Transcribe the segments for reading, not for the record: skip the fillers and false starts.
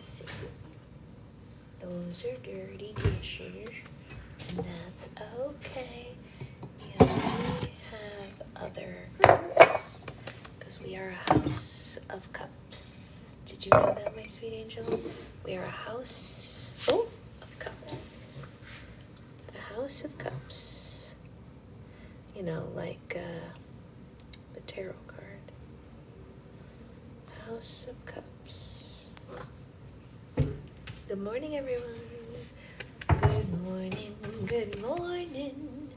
messy. Those are dirty dishes, and that's okay. We only have other cups, because we are a house of cups. Did you know that, my sweet angel? We are a house of cups. A house of cups. You know, like the tarot card. House of Cups. Good morning, everyone. Good morning, good morning.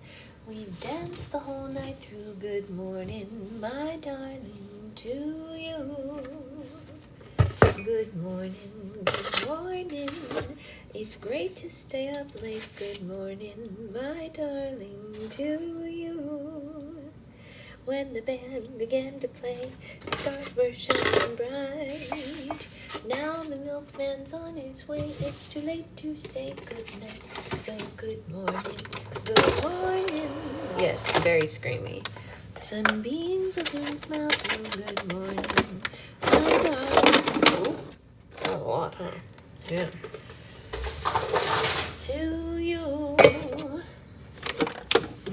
We've danced the whole night through. Good morning, my darling, to you. Good morning, good morning. It's great to stay up late. Good morning, my darling, to you. When the band began to play, the stars were shining bright. Now the milkman's on his way. It's too late to say goodnight. So good morning, good morning. Yes, very screamy. Sunbeams will soon smile through. Good morning, my darling. Oh, a lot, huh? Yeah. To you.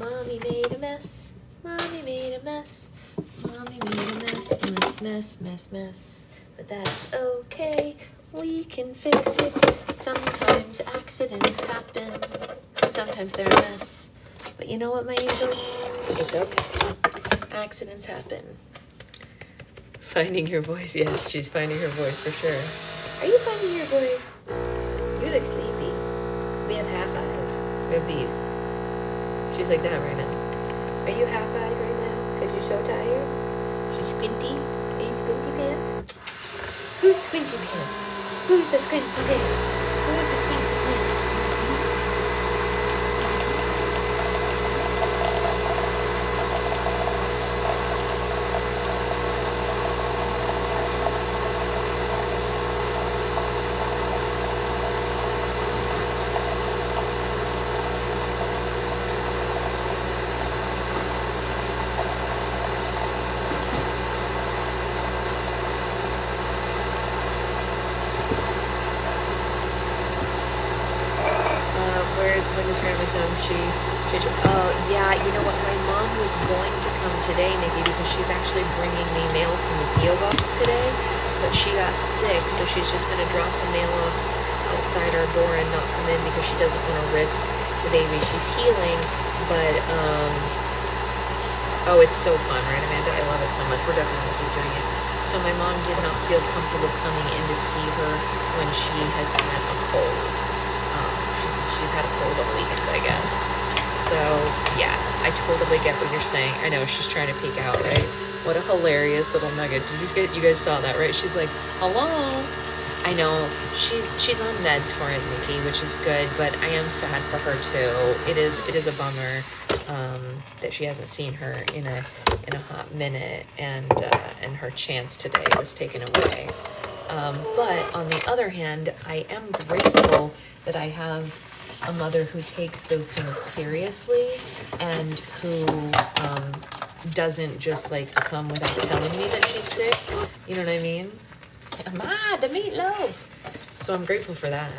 Mommy made a mess. Mommy made a mess. Mommy made a mess. But that's okay. We can fix it. Sometimes accidents happen. Sometimes they're a mess. But you know what, my angel? It's okay. Accidents happen. Finding your voice. Yes, she's finding her voice for sure. Are you finding your voice? You look sleepy. We have half eyes. We have these. She's like that right now. Are you half-eyed right now? Because you're so tired? She's squinty? Are you squinty pants? Who's squinty pants? Who's the squinty pants? Who's the squinty pants? Yeah, you know what, my mom was going to come today, Nikki, because she's actually bringing me mail from the P.O. box today, but she got sick, so she's just going to drop the mail off outside our door and not come in because she doesn't want to risk the baby. She's healing, but, oh, it's so fun, right, Amanda? I love it so much. We're definitely going to keep doing it. So my mom did not feel comfortable coming in to see her when she has had a cold. She's had a cold all weekend, I guess. So, yeah, I totally get what you're saying. I know, she's trying to peek out, right? What a hilarious little nugget. You guys saw that, right? She's like, hello? I know, she's on meds for it, Nikki, which is good, but I am sad for her, too. It is a bummer that she hasn't seen her in a hot minute, and her chance today was taken away. But on the other hand, I am grateful that I have a mother who takes those things seriously and who doesn't just like come without telling me that she's sick. You know what I mean? Ma, the meatloaf. So I'm grateful for that.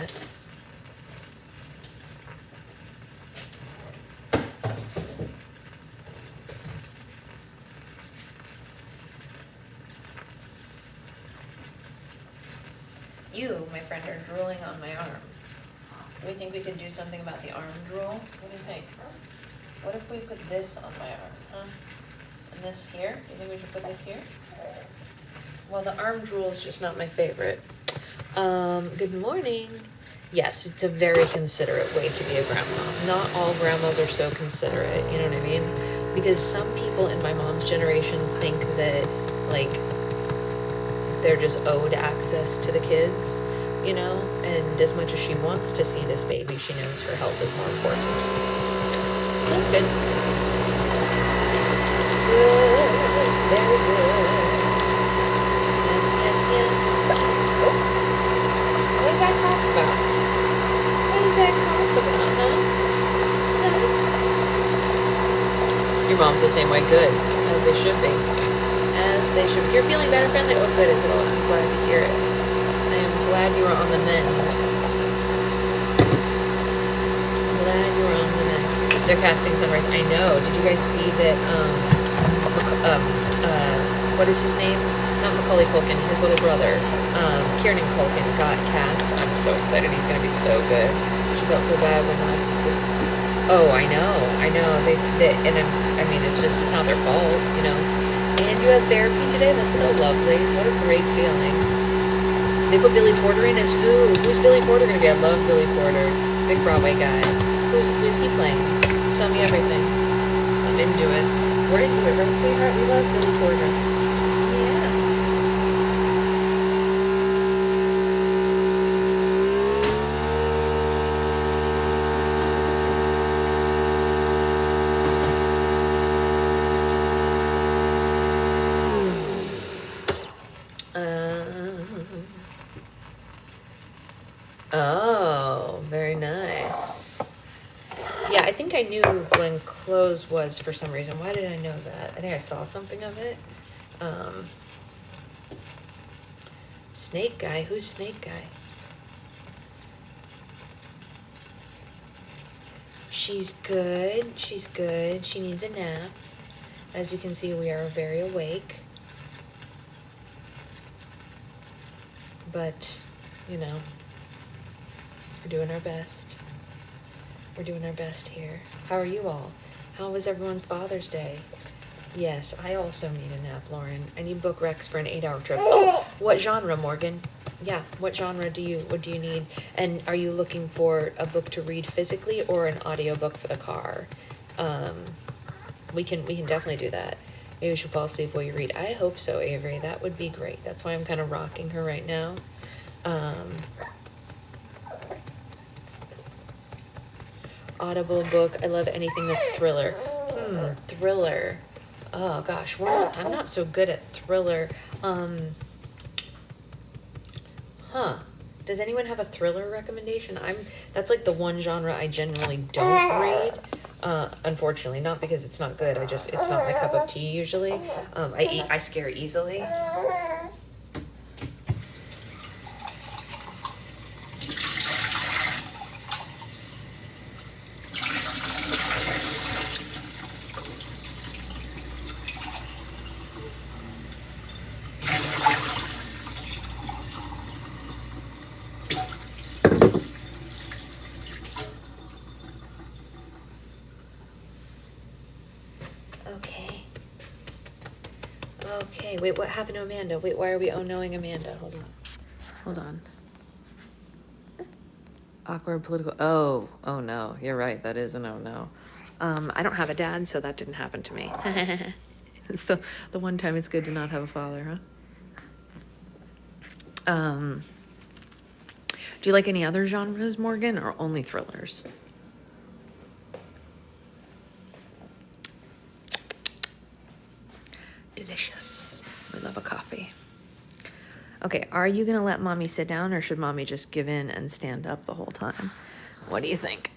You, my friend, are drooling on my arm. We think we could do something about the arm drool? What do you think? What if we put this on my arm, huh? And this here? Do you think we should put this here? Well, the arm drool is just not my favorite. Good morning. Yes, it's a very considerate way to be a grandma. Not all grandmas are so considerate, you know what I mean? Because some people in my mom's generation think that, like, they're just owed access to the kids, you know, and as much as she wants to see this baby, she knows her health is more important. So that's good. Good, very good. Yes. Oh. What is that cough about? What is that cough about, huh? Your mom's the same way, good, as they should be. As they should. You're feeling better, friendly? Oh, good, I'm glad to hear it. I am glad you were on the mend. Glad you were on the mend. They're casting Sunrise. I know. Did you guys see that? What is his name? Not Macaulay Culkin. His little brother, Kieran Culkin, got cast. I'm so excited. He's gonna be so good. She felt so bad when Alexis did. Oh, I know. And I mean, it's not their fault, you know. And you had therapy today. That's so lovely. What a great feeling. They put Billy Porter in as who? Who's Billy Porter gonna be? I love Billy Porter. Big Broadway guy. Who's he playing? Tell me everything. I'm into it. We're into it, right, sweetheart? We love Billy Porter. Yeah. Oh, very nice. Yeah, I think I knew when clothes was for some reason. Why did I know that? I think I saw something of it. Snake guy? Who's Snake guy? She's good. She's good. She needs a nap. As you can see, we are very awake. But, you know, we're doing our best. We're doing our best here. How are you all? How was everyone's Father's Day? Yes, I also need a nap, Lauren. I need book recs for an 8-hour trip. Oh, what genre, Morgan? Yeah, what genre what do you need? And are you looking for a book to read physically or an audiobook for the car? We can definitely do that. Maybe she'll fall asleep while you read. I hope so, Avery. That would be great. That's why I'm kind of rocking her right now. Audible book. I love anything that's thriller. Thriller. Oh gosh, I'm not so good at thriller. Does anyone have a thriller recommendation? That's like the one genre I generally don't read. Unfortunately, not because it's not good. It's not my cup of tea usually. I scare easily. Okay, wait, what happened to Amanda? Wait, why are we oh-knowing Amanda? Hold on. Awkward political, oh no, you're right, that is an oh-no. I don't have a dad, so that didn't happen to me. It's the one time it's good to not have a father, huh? Do you like any other genres, Morgan, or only thrillers? Delicious. We love a coffee. Okay, are you gonna let mommy sit down or should mommy just give in and stand up the whole time? What do you think?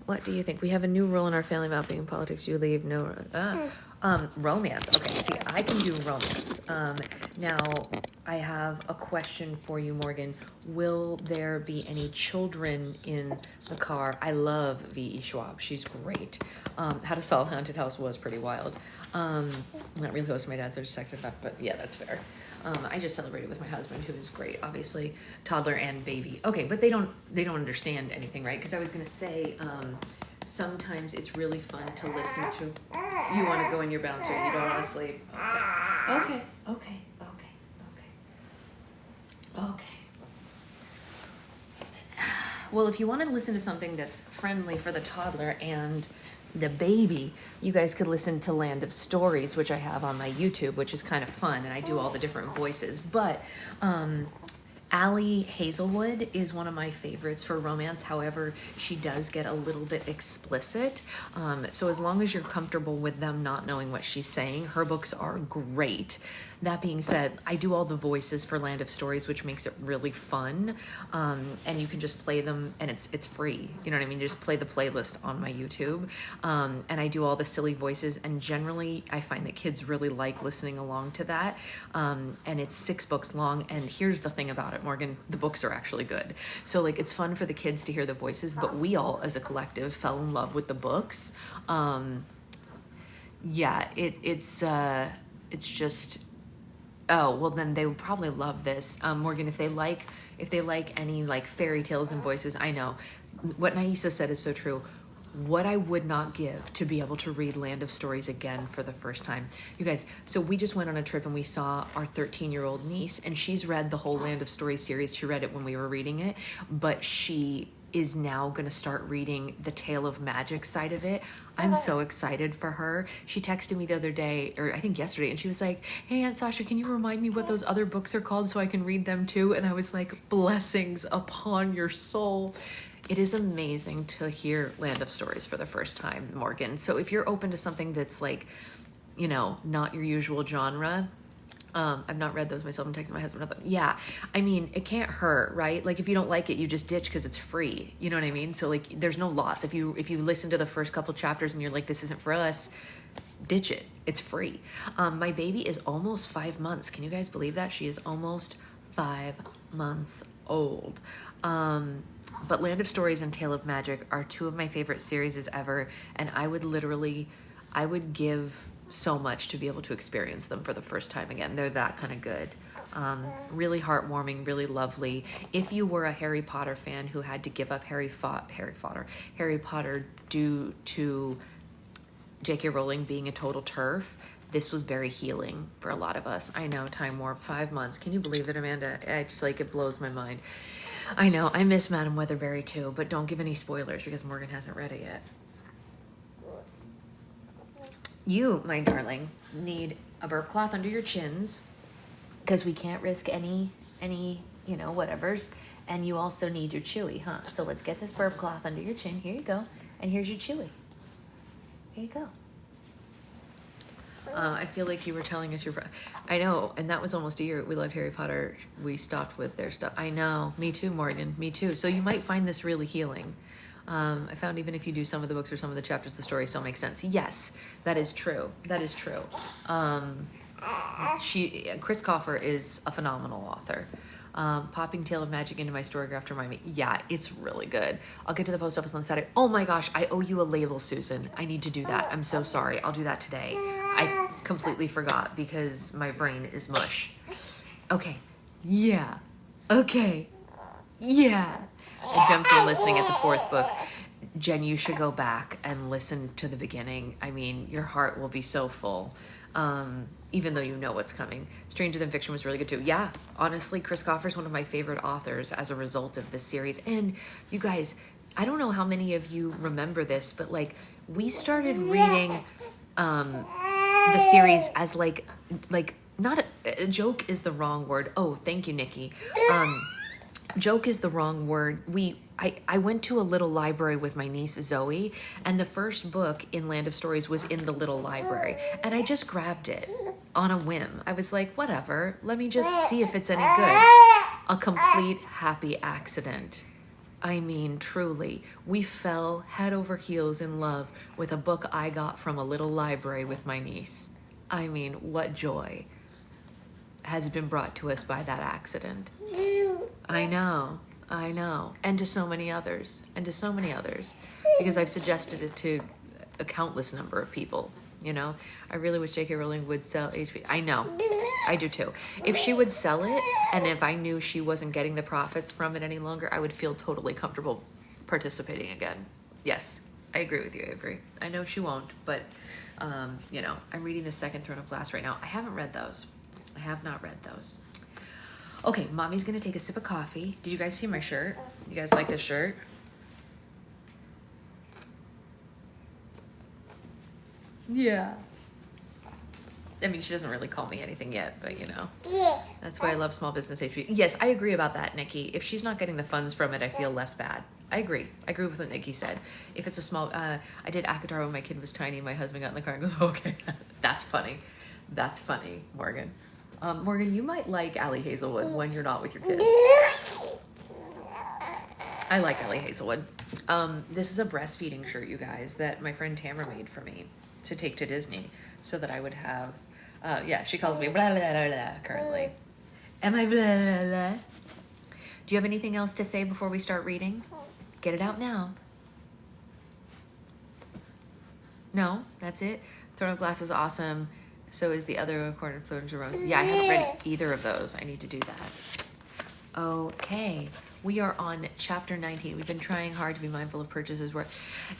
What do you think? We have a new rule in our family about being in politics. You leave no, romance. Okay, see, I can do romance. Now, I have a question for you, Morgan. Will there be any children in the car? I love V.E. Schwab. She's great. How to Solve Haunted House was pretty wild. Not really close to my dad, so I just texted back, but yeah, that's fair. I just celebrated with my husband, who is great, obviously, toddler and baby. Okay, but they don't understand anything, right? Because I was gonna say, sometimes it's really fun to listen to. You want to go in your bouncer, you don't want to sleep. Okay. Well, if you want to listen to something that's friendly for the toddler and the baby, you guys could listen to Land of Stories, which I have on my YouTube, which is kind of fun, and I do all the different voices. But Allie Hazelwood is one of my favorites for romance. However, she does get a little bit explicit. So as long as you're comfortable with them not knowing what she's saying, her books are great. That being said, I do all the voices for Land of Stories, which makes it really fun. And you can just play them, and it's free. You know what I mean? Just play the playlist on my YouTube. And I do all the silly voices, and generally I find that kids really like listening along to that. And it's 6 books long, and here's the thing about it, Morgan, the books are actually good. So like it's fun for the kids to hear the voices, but we all as a collective fell in love with the books. Yeah, it's just, oh, well then they would probably love this. Morgan, if they like any like fairy tales and voices, I know what Naisa said is so true. What I would not give to be able to read Land of Stories again for the first time. You guys, so we just went on a trip and we saw our 13-year-old niece, and she's read the whole Land of Stories series. She read it when we were reading it, but she is now going to start reading the Tale of Magic side of it. I'm so excited for her. She texted me the other day, or I think yesterday, and she was like, hey, Aunt Sasha, can you remind me what those other books are called so I can read them too? And I was like, blessings upon your soul. It is amazing to hear Land of Stories for the first time, Morgan. So if you're open to something that's like, you know, not your usual genre, I've not read those myself. I'm texting my husband. Yeah, I mean, it can't hurt, right? Like if you don't like it, you just ditch because it's free. You know what I mean? So like, there's no loss. If you listen to the first couple chapters and you're like, this isn't for us, ditch it. It's free. My baby is almost 5 months. Can you guys believe that? She is almost 5 months old. But Land of Stories and Tale of Magic are 2 of my favorite series ever, and I would give so much to be able to experience them for the first time again. They're that kind of good. Really heartwarming, really lovely. If you were a Harry Potter fan who had to give up Harry Potter due to J.K. Rowling being a total turf, this was very healing for a lot of us. I know, time warp, 5 months. Can you believe it, Amanda? It's like, it blows my mind. I know, I miss Madam Weatherberry too, but don't give any spoilers because Morgan hasn't read it yet. You, my darling, need a burp cloth under your chins because we can't risk any, you know, whatevers. And you also need your chewy, huh? So let's get this burp cloth under your chin. Here you go. And here's your chewy. Here you go. I feel like you were telling us I know, and that was almost a year. We loved Harry Potter. We stopped with their stuff. I know. Me too, Morgan. Me too. So you might find this really healing. I found even if you do some of the books or some of the chapters, the story still makes sense. Yes, that is true. That is true. Chris Coffer is a phenomenal author. Popping Tale of Magic into my storygraph to remind me. Yeah, it's really good. I'll get to the post office on Saturday. Oh my gosh, I owe you a label, Susan. I need to do that. I'm so sorry. I'll do that today. I completely forgot because my brain is mush. Okay. Yeah. Okay. Yeah. I jumped in listening at the 4th book. Jen, you should go back and listen to the beginning. I mean, your heart will be so full. Even though you know what's coming. Stranger Than Fiction was really good too. Yeah, honestly, Chris Coffer's one of my favorite authors as a result of this series. And you guys, I don't know how many of you remember this, but like we started reading the series as like not a joke is the wrong word. Oh, thank you, Nikki. Joke is the wrong word. I went to a little library with my niece Zoe, and the first book in Land of Stories was in the little library, and I just grabbed it on a whim. I was like, whatever, let me just see if it's any good. A complete happy accident. I mean, truly, we fell head over heels in love with a book I got from a little library with my niece. I mean, what joy has been brought to us by that accident. I know. And to so many others. Because I've suggested it to a countless number of people, you know? I really wish J.K. Rowling would sell HP. I know. I do too. If she would sell it, and if I knew she wasn't getting the profits from it any longer, I would feel totally comfortable participating again. Yes, I agree with you, Avery. I know she won't, but, you know, I'm reading the 2nd Throne of Glass right now. I haven't read those. I have not read those. Okay, mommy's gonna take a sip of coffee. Did you guys see my shirt? You guys like this shirt? Yeah. I mean, she doesn't really call me anything yet, but you know, that's why I love small business HP. Yes, I agree about that, Nikki. If she's not getting the funds from it, I feel less bad. I agree with what Nikki said. If it's a small, I did Akatar when my kid was tiny. My husband got in the car and goes, okay, that's funny. That's funny, Morgan. Morgan, you might like Allie Hazelwood when you're not with your kids. I like Allie Hazelwood. This is a breastfeeding shirt, you guys, that my friend Tamara made for me to take to Disney so that I would have, yeah, she calls me blah, blah, blah, blah, currently. Am I blah, blah, blah? Do you have anything else to say before we start reading? Get it out now. No, that's it. Throne of Glass is awesome. So is the other Corner of Thorns and Roses. Yeah, I haven't read either of those. I need to do that. Okay, we are on chapter 19. We've been trying hard to be mindful of purchases.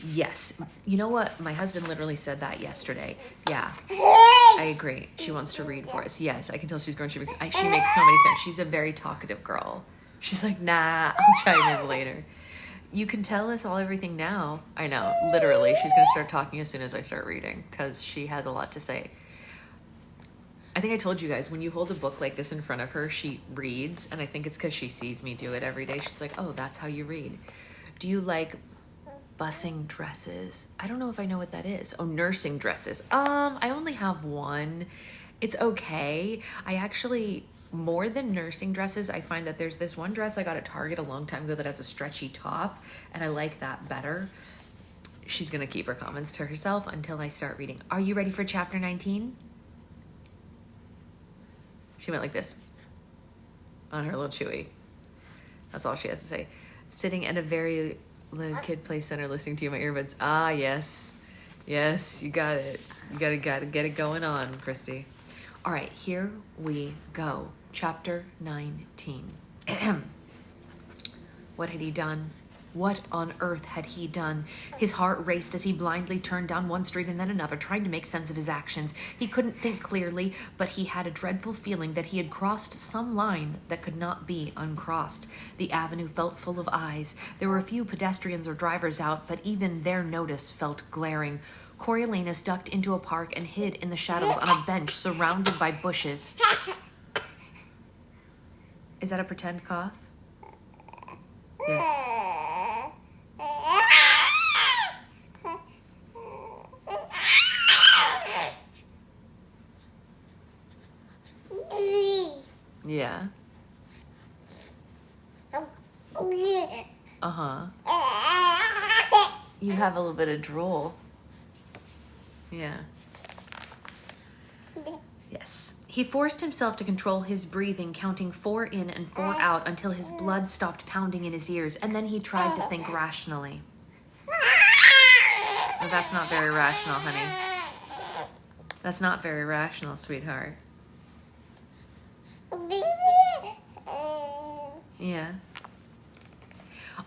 Yes, you know what? My husband literally said that yesterday. Yeah, I agree. She wants to read for us. Yes, I can tell she's growing. She makes so many sense. She's a very talkative girl. She's like, nah, I'll chime in later. You can tell us everything now. I know, literally. She's going to start talking as soon as I start reading because she has a lot to say. I think I told you guys, when you hold a book like this in front of her, she reads, and I think it's because she sees me do it every day. She's like, oh, that's how you read. Do you like busing dresses? I don't know if I know what that is. Oh, nursing dresses. I only have one. It's okay. I actually, more than nursing dresses, I find that there's this one dress I got at Target a long time ago that has a stretchy top, and I like that better. She's gonna keep her comments to herself until I start reading. Are you ready for chapter 19? She went like this on her little chewy. That's all she has to say. Sitting at a very little kid play center listening to you in my earbuds. Ah, yes. Yes, you got it. You gotta get it going on, Christy. All right, here we go. Chapter 19. What had he done? What on earth had he done? His heart raced as he blindly turned down one street and then another, trying to make sense of his actions. He couldn't think clearly, but he had a dreadful feeling that he had crossed some line that could not be uncrossed. The avenue felt full of eyes. There were a few pedestrians or drivers out, but even their notice felt glaring. Coriolanus ducked into a park and hid in the shadows on a bench surrounded by bushes. Is that a pretend cough? Yeah. Yeah. Uh-huh. You have a little bit of drool. Yeah. Yes. He forced himself to control his breathing, counting 4 in and 4 out until his blood stopped pounding in his ears, and then he tried to think rationally. Oh, that's not very rational, honey. That's not very rational, sweetheart. Yeah.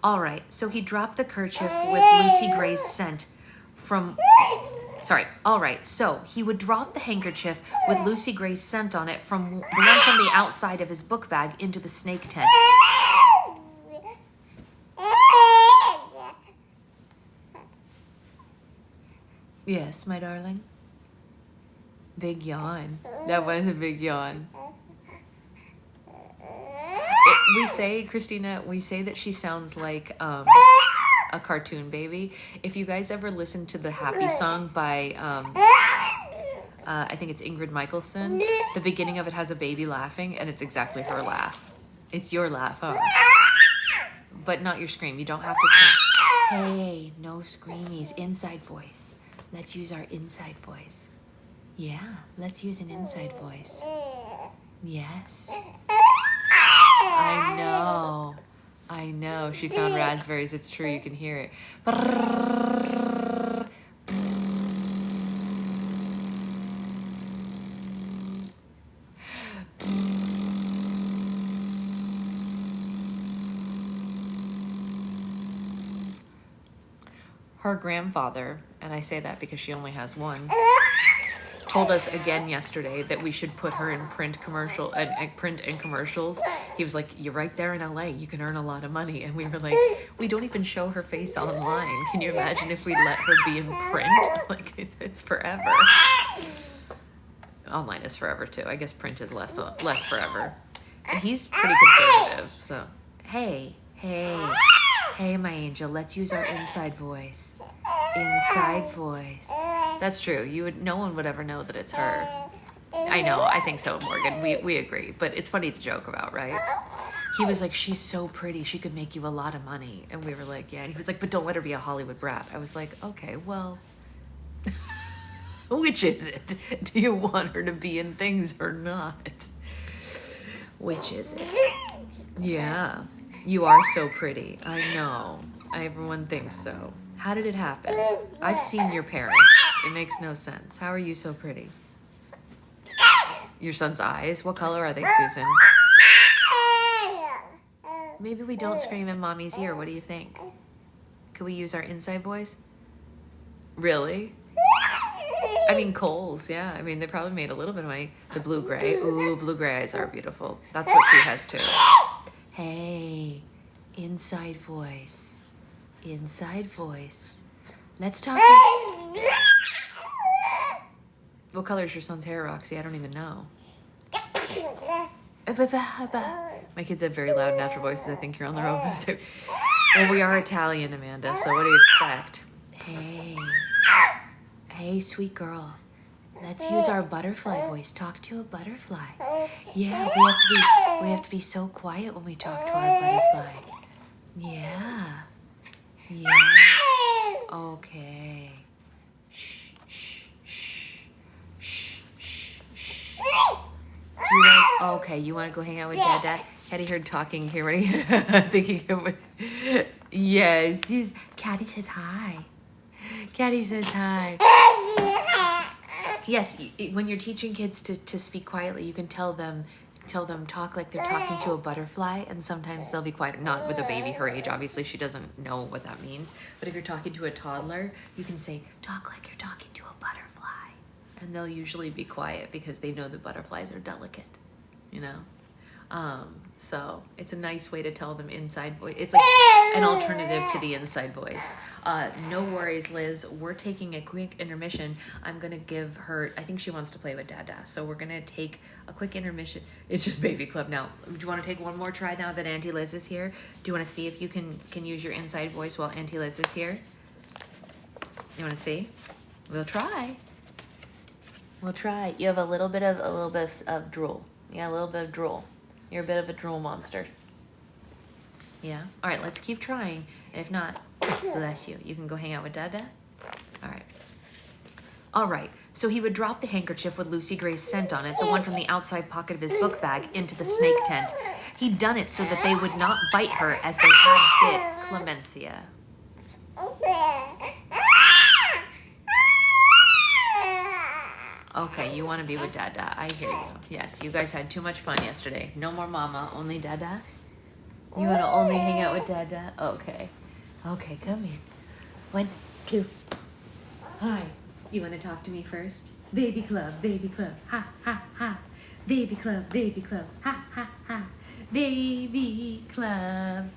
All right, so he dropped the kerchief with Lucy Gray's scent from... Sorry, all right, so he would drop the handkerchief with Lucy Gray's scent on it from the one from the outside of his book bag into the snake tent. Yes, my darling. Big yawn. That was a big yawn. We say, Christina, we say that she sounds like a cartoon baby. If you guys ever listen to the Happy song by, I think it's Ingrid Michaelson, the beginning of it has a baby laughing, and it's exactly her laugh. It's your laugh, huh? But not your scream. You don't have to scream. Hey, no screamies. Inside voice. Let's use our inside voice. Yeah, let's use an inside voice. Yes. I know. She found raspberries. It's true. You can hear it. Her grandfather, and I say that because she only has one, told us again yesterday that we should put her in print and commercials. He was like, you're right there in LA, you can earn a lot of money. And we were like, we don't even show her face online. Can you imagine if we let her be in print? Like, it's forever. online is forever too. I guess print is less forever. And he's pretty conservative, so. Hey, my angel, let's use our inside voice. Inside voice. That's true. No one would ever know that it's her. I know, I think so, Morgan. We agree. But it's funny to joke about, right? He was like, she's so pretty, she could make you a lot of money. And we were like, yeah. And he was like, but don't let her be a Hollywood brat. I was like, okay, well, which is it? Do you want her to be in things or not? Which is it? Yeah, you are so pretty. I know. Everyone thinks so. How did it happen? I've seen your parents. It makes no sense. How are you so pretty? Your son's eyes? What color are they, Susan? Maybe we don't scream in Mommy's ear. What do you think? Could we use our inside voice? Really? I mean, Kohl's, yeah. I mean, they probably made a little bit of money. The blue-gray. Ooh, blue-gray eyes are beautiful. That's what she has, too. Hey, inside voice. Inside voice. Let's talk. What color is your son's hair, Roxy? I don't even know. My kids have very loud natural voices. I think you're on the road. Well, we are Italian, Amanda, so what do you expect? Hey, sweet girl. Let's use our butterfly voice. Talk to a butterfly. Yeah, we have to be so quiet when we talk to our butterfly. Yeah. Okay. Okay, you want to go hang out with Dad? Hattie heard talking here. Ready? Thinking it was. Yes, Caddy says hi. Caddy says hi. Yes, when you're teaching kids to speak quietly, you can tell them talk like they're talking to a butterfly, and sometimes they'll be quiet. Not with a baby her age, obviously she doesn't know what that means. But if you're talking to a toddler, you can say, talk like you're talking to a butterfly. And they'll usually be quiet because they know that butterflies are delicate, you know? So it's a nice way to tell them inside voice. It's like an alternative to the inside voice. No worries, Liz. We're taking a quick intermission. I'm going to give her, I think she wants to play with Dada. So we're going to take a quick intermission. It's just baby club now. Do you want to take one more try now that Auntie Liz is here? Do you want to see if you can use your inside voice while Auntie Liz is here? You want to see? We'll try. We'll try. You have a little bit of drool. Yeah, a little bit of drool. You're a bit of a drool monster. Yeah? All right, let's keep trying. If not, bless you. You can go hang out with Dada. All right. All right. So he would drop the handkerchief with Lucy Gray's scent on it, the one from the outside pocket of his book bag, into the snake tent. He'd done it so that they would not bite her as they had bit Clemencia. Okay, you want to be with Dada. I hear you. Yes, you guys had too much fun yesterday. No more mama, only Dada? You want to only hang out with Dada? Okay. Okay, come here. 1, 2. Hi. You want to talk to me first? Baby club, ha, ha, ha. Baby club, ha, ha, ha. Baby club.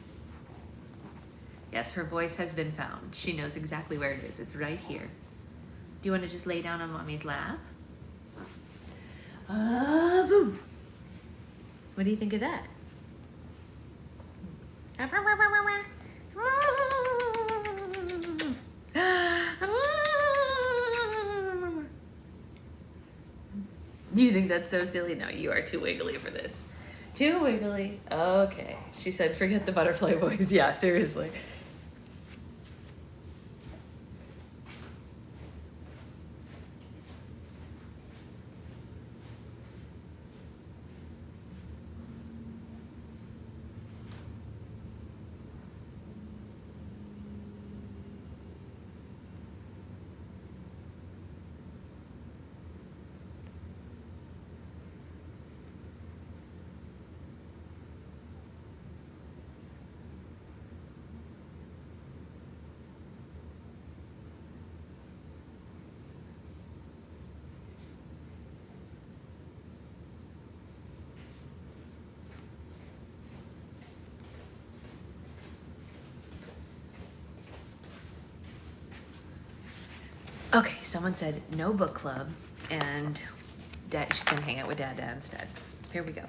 Yes, her voice has been found. She knows exactly where it is. It's right here. Do you want to just lay down on Mommy's lap? Boom. What do you think of that? Do you think that's so silly? No, you are too wiggly for this. Too wiggly. Okay. She said, forget the butterfly voice. Yeah, seriously. Okay, someone said no book club, and Dad, she's gonna hang out with Dad instead. Here we go.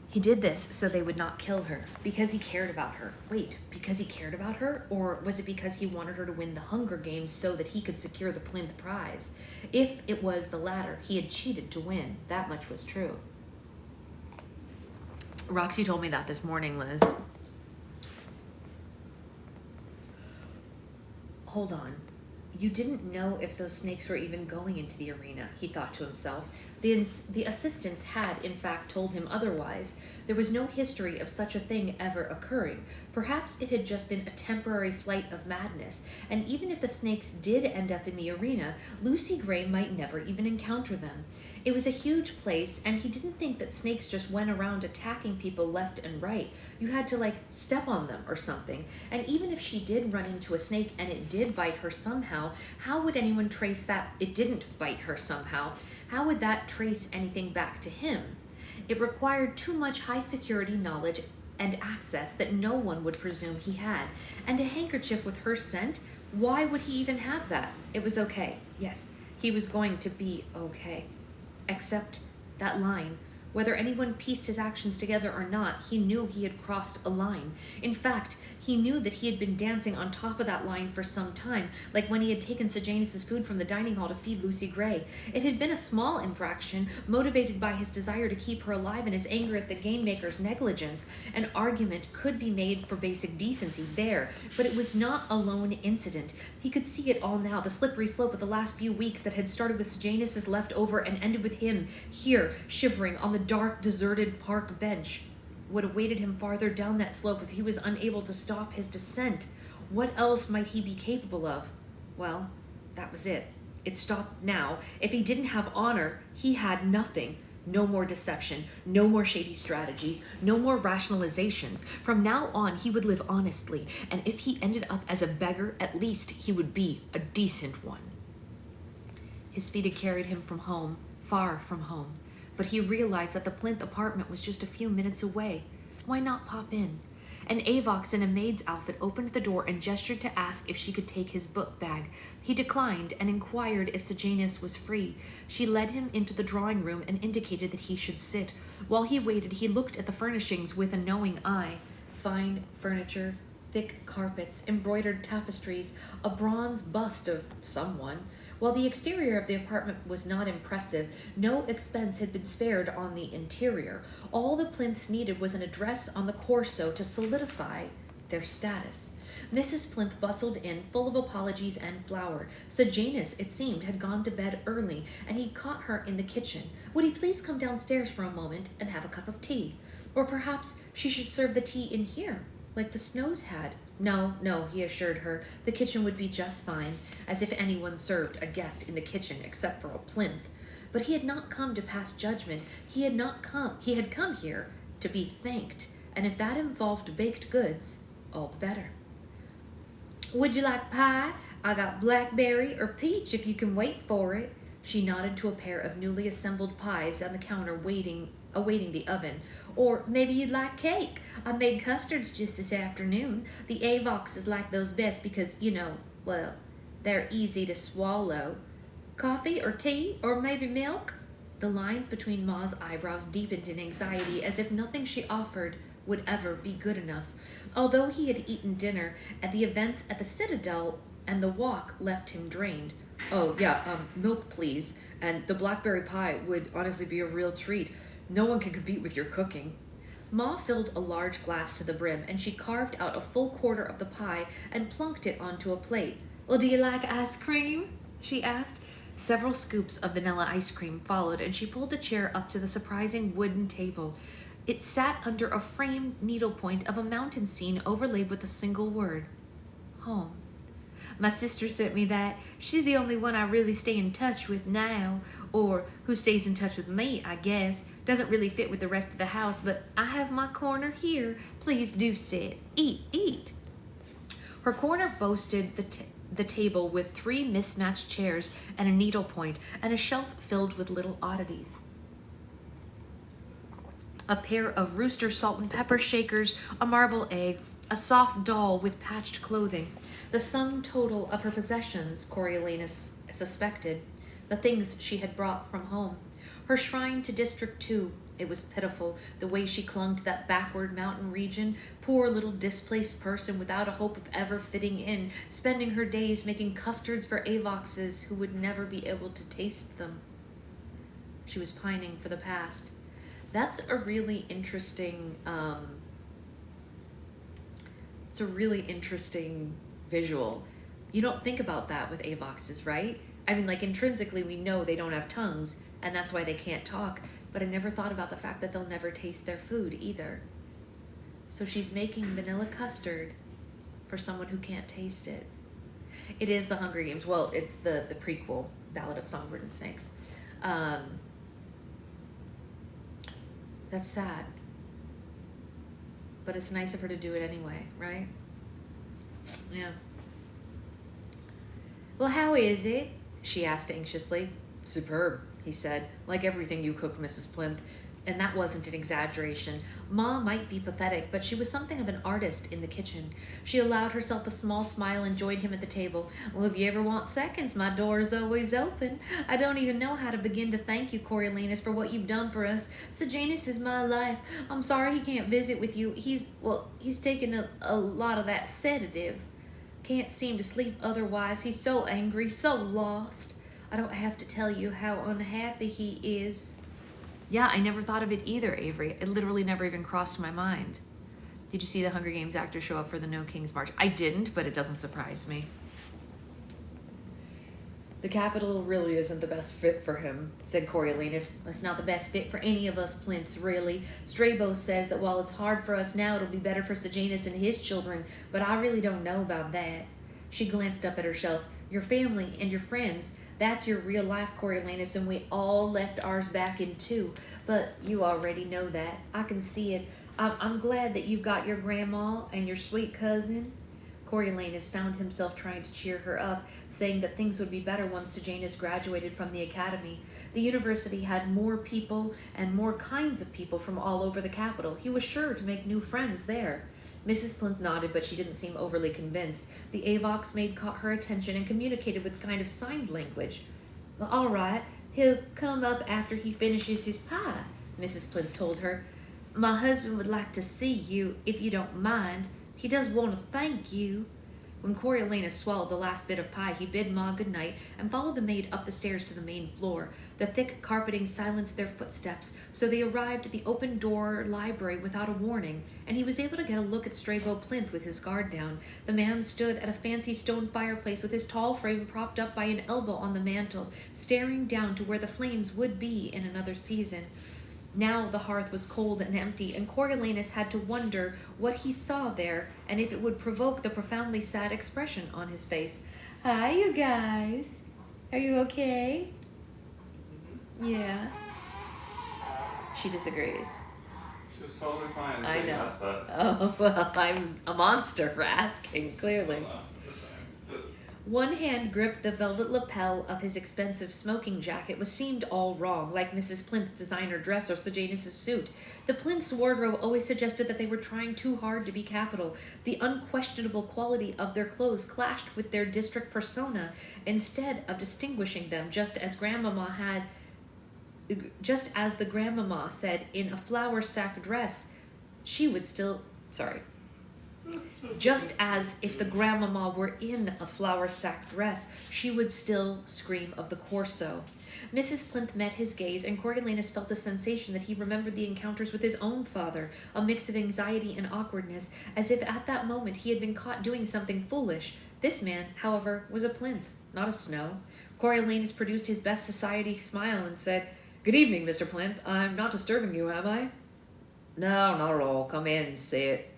He did this so they would not kill her, because he cared about her. Wait, because he cared about her? Or was it because he wanted her to win the Hunger Games so that he could secure the plinth prize? If it was the latter, he had cheated to win. That much was true. Roxy told me that this morning, Liz. Hold on. You didn't know if those snakes were even going into the arena, he thought to himself. The assistants had, in fact, told him otherwise. There was no history of such a thing ever occurring. Perhaps it had just been a temporary flight of madness, and even if the snakes did end up in the arena, Lucy Gray might never even encounter them. It was a huge place, and he didn't think that snakes just went around attacking people left and right. You had to, like, step on them or something. And even if she did run into a snake and it did bite her somehow, how would anyone trace that it didn't bite her somehow? How would that trace anything back to him? It required too much high security knowledge and access that no one would presume he had. And a handkerchief with her scent, why would he even have that? It was okay. Yes, he was going to be okay. Except that line. Whether anyone pieced his actions together or not, he knew he had crossed a line. In fact, he knew that he had been dancing on top of that line for some time, like when he had taken Sejanus' food from the dining hall to feed Lucy Gray. It had been a small infraction, motivated by his desire to keep her alive and his anger at the game maker's negligence. An argument could be made for basic decency there, but it was not a lone incident. He could see it all now, the slippery slope of the last few weeks that had started with Sejanus' leftover and ended with him, here, shivering on the dark, deserted park bench. What awaited him farther down that slope if he was unable to stop his descent? What else might he be capable of? Well, that was it. It stopped now. If he didn't have honor, he had nothing. No more deception, no more shady strategies, no more rationalizations. From now on, he would live honestly, and if he ended up as a beggar, at least he would be a decent one. His feet had carried him from home, far from home. But he realized that the plinth apartment was just a few minutes away. Why not pop in? An Avox in a maid's outfit opened the door and gestured to ask if she could take his book bag. He declined and inquired if Sejanus was free. She led him into the drawing room and indicated that he should sit. While he waited, he looked at the furnishings with a knowing eye. Fine furniture, thick carpets, embroidered tapestries, a bronze bust of someone. While the exterior of the apartment was not impressive, no expense had been spared on the interior. All the plinths needed was an address on the Corso to solidify their status. Mrs. Plinth bustled in, full of apologies and flour. Sejanus, it seemed, had gone to bed early, and he caught her in the kitchen. Would he please come downstairs for a moment and have a cup of tea? Or perhaps she should serve the tea in here, like the Snows had. No, he assured her. The kitchen would be just fine, as if anyone served a guest in the kitchen except for a plinth. But he had not come to pass judgment. He had come here to be thanked, and if that involved baked goods, all the better. Would you like pie? I got blackberry or peach if you can wait for it. She nodded to a pair of newly assembled pies on the counter awaiting the oven. Or maybe you'd like cake. I made custards just this afternoon. The Avoxes like those best because, well, they're easy to swallow. Coffee or tea or maybe milk? The lines between Ma's eyebrows deepened in anxiety as if nothing she offered would ever be good enough. Although he had eaten dinner at the events at the Citadel and the walk left him drained. Oh, yeah, milk please. And the blackberry pie would honestly be a real treat. No one can compete with your cooking. Ma filled a large glass to the brim, and she carved out a full quarter of the pie and plunked it onto a plate. Well, do you like ice cream? She asked. Several scoops of vanilla ice cream followed, and she pulled the chair up to the surprising wooden table. It sat under a framed needlepoint of a mountain scene overlaid with a single word. Home. My sister sent me that. She's the only one I really stay in touch with now, or who stays in touch with me, I guess. Doesn't really fit with the rest of the house, but I have my corner here. Please do sit. Eat. Her corner boasted the table with 3 mismatched chairs and a needlepoint, and a shelf filled with little oddities. A pair of Rooster salt and pepper shakers, a marble egg, a soft doll with patched clothing. The sum total of her possessions, Coriolanus suspected. the things she had brought from home. Her shrine to District 2. It was pitiful, the way she clung to that backward mountain region, poor little displaced person without a hope of ever fitting in, spending her days making custards for Avoxes who would never be able to taste them. She was pining for the past. That's a really interesting, it's a really interesting visual. You don't think about that with Avoxes, right? I mean, like, intrinsically we know they don't have tongues, and that's why they can't talk, but I never thought about the fact that they'll never taste their food either. So she's making vanilla custard for someone who can't taste it. It is the Hunger Games. Well, it's the prequel, Ballad of Songbirds and Snakes. That's sad. But it's nice of her to do it anyway, right? Yeah. Well, how is it? She asked anxiously. Superb, he said. Like everything you cook, Mrs. Plinth. And that wasn't an exaggeration. Ma might be pathetic, but she was something of an artist in the kitchen. She allowed herself a small smile and joined him at the table. Well, if you ever want seconds, my door is always open. I don't even know how to begin to thank you, Coriolanus, for what you've done for us. Sejanus is my life. I'm sorry he can't visit with you. He's taken a lot of that sedative. Can't seem to sleep otherwise. He's so angry, so lost. I don't have to tell you how unhappy he is. Yeah, I never thought of it either, Avery. It literally never even crossed my mind. Did you see the Hunger Games actors show up for the No King's March? I didn't, but it doesn't surprise me. The capital really isn't the best fit for him, said Coriolanus. It's not the best fit for any of us Plinths, really. Strabo says that while it's hard for us now, it'll be better for Sejanus and his children, but I really don't know about that. She glanced up at her shelf. Your family and your friends, that's your real life, Coriolanus, and we all left ours back in 2. But you already know that. I can see it. I'm glad that you've got your grandma and your sweet cousin. Coriolanus found himself trying to cheer her up, saying that things would be better once Sejanus graduated from the academy. The university had more people and more kinds of people from all over the capital. He was sure to make new friends there. Mrs. Plinth nodded, but she didn't seem overly convinced. The Avox maid caught her attention and communicated with kind of signed language. Well, all right, he'll come up after he finishes his pie, Mrs. Plinth told her. My husband would like to see you, if you don't mind. He does want to thank you. When Coriolanus swallowed the last bit of pie, he bid Ma good night and followed the maid up the stairs to the main floor. The thick carpeting silenced their footsteps, so they arrived at the open door library without a warning, and he was able to get a look at Strabo Plinth with his guard down. The man stood at a fancy stone fireplace with his tall frame propped up by an elbow on the mantel, staring down to where the flames would be in another season. Now the hearth was cold and empty, and Coriolanus had to wonder what he saw there and if it would provoke the profoundly sad expression on his face. Hi, you guys. Are you okay? Yeah. She disagrees. She was totally fine. I know. Asked that. Oh, well, I'm a monster for asking, clearly. One hand gripped the velvet lapel of his expensive smoking jacket, which seemed all wrong, like Mrs. Plinth's designer dress or Sejanus' suit. The Plinth's wardrobe always suggested that they were trying too hard to be capital. The unquestionable quality of their clothes clashed with their district persona, instead of distinguishing them, just as the grandmama said in a flour sack dress, she would still... Just as if the grandmama were in a flour sack dress, she would still scream of the Corso. Mrs. Plinth met his gaze, and Coriolanus felt a sensation that he remembered the encounters with his own father, a mix of anxiety and awkwardness, as if at that moment he had been caught doing something foolish. This man, however, was a Plinth, not a Snow. Coriolanus produced his best society smile and said, "Good evening, Mr. Plinth. I'm not disturbing you, am I?" "No, not at all. Come in and sit."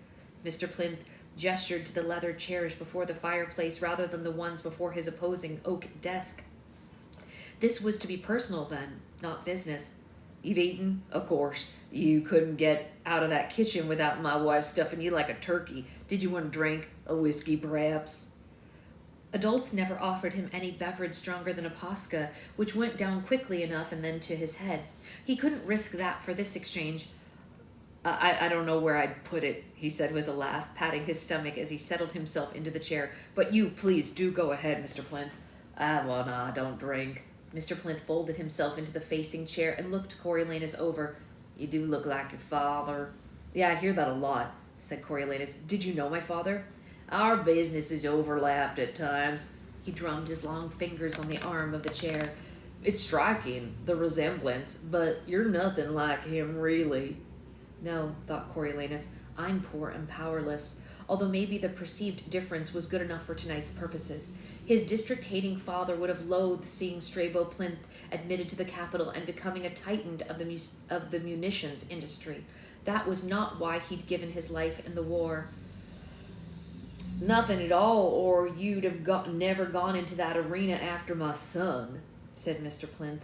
Mr. Plinth gestured to the leather chairs before the fireplace rather than the ones before his opposing oak desk. This was to be personal then, not business. "You've eaten? Of course. You couldn't get out of that kitchen without my wife stuffing you like a turkey. Did you want a drink? A whiskey, perhaps?" Adults never offered him any beverage stronger than a Posca, which went down quickly enough and then to his head. He couldn't risk that for this exchange. I don't know where I'd put it," he said with a laugh, patting his stomach as he settled himself into the chair. "But you, please, do go ahead, Mr. Plinth." Well, no, I don't drink." Mr. Plinth folded himself into the facing chair and looked Coriolanus over. You do look like your father. Yeah, I hear that a lot, said Coriolanus. Did you know my father? Our businesses overlapped at times. He drummed his long fingers on the arm of the chair. It's striking, the resemblance, but you're nothing like him, really. No, thought Coriolanus, I'm poor and powerless, although maybe the perceived difference was good enough for tonight's purposes. His district-hating father would have loathed seeing Strabo Plinth admitted to the capital and becoming a titan of the munitions industry. That was not why he'd given his life in the war. Nothing at all, or you'd have never gone into that arena after my son, said Mr. Plinth.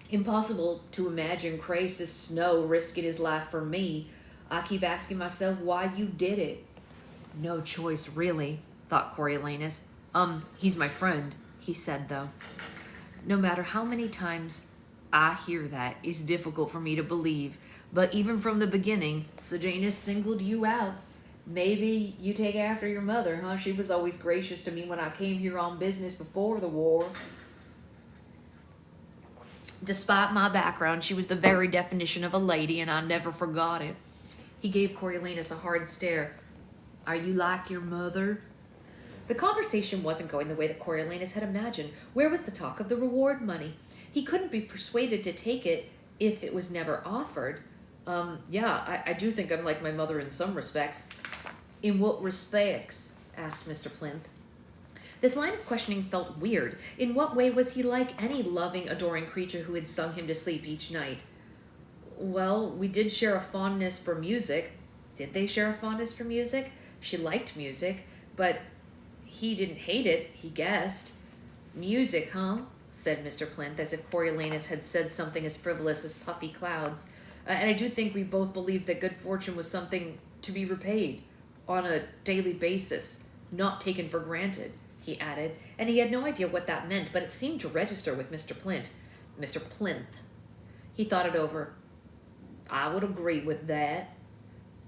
Impossible to imagine Crasus Snow risking his life for me. I keep asking myself why you did it. No choice, really, thought Coriolanus. He's my friend, he said, though. No matter how many times I hear that, it's difficult for me to believe. But even from the beginning, Sejanus singled you out. Maybe you take after your mother, huh? She was always gracious to me when I came here on business before the war. Despite my background, she was the very definition of a lady, and I never forgot it. He gave Coriolanus a hard stare. Are you like your mother? The conversation wasn't going the way that Coriolanus had imagined. Where was the talk of the reward money? He couldn't be persuaded to take it if it was never offered. Yeah, I do think I'm like my mother in some respects. In what respects? Asked Mr. Plinth. This line of questioning felt weird. In what way was he like any loving, adoring creature who had sung him to sleep each night? Well, we did share a fondness for music. Did they share a fondness for music? She liked music, but he didn't hate it, he guessed. Music, huh? Said Mr. Plinth, as if Coriolanus had said something as frivolous as puffy clouds. And I do think we both believed that good fortune was something to be repaid on a daily basis, not taken for granted, he added, and he had no idea what that meant, but it seemed to register with Mr. Plinth. Mr. Plinth. He thought it over. I would agree with that.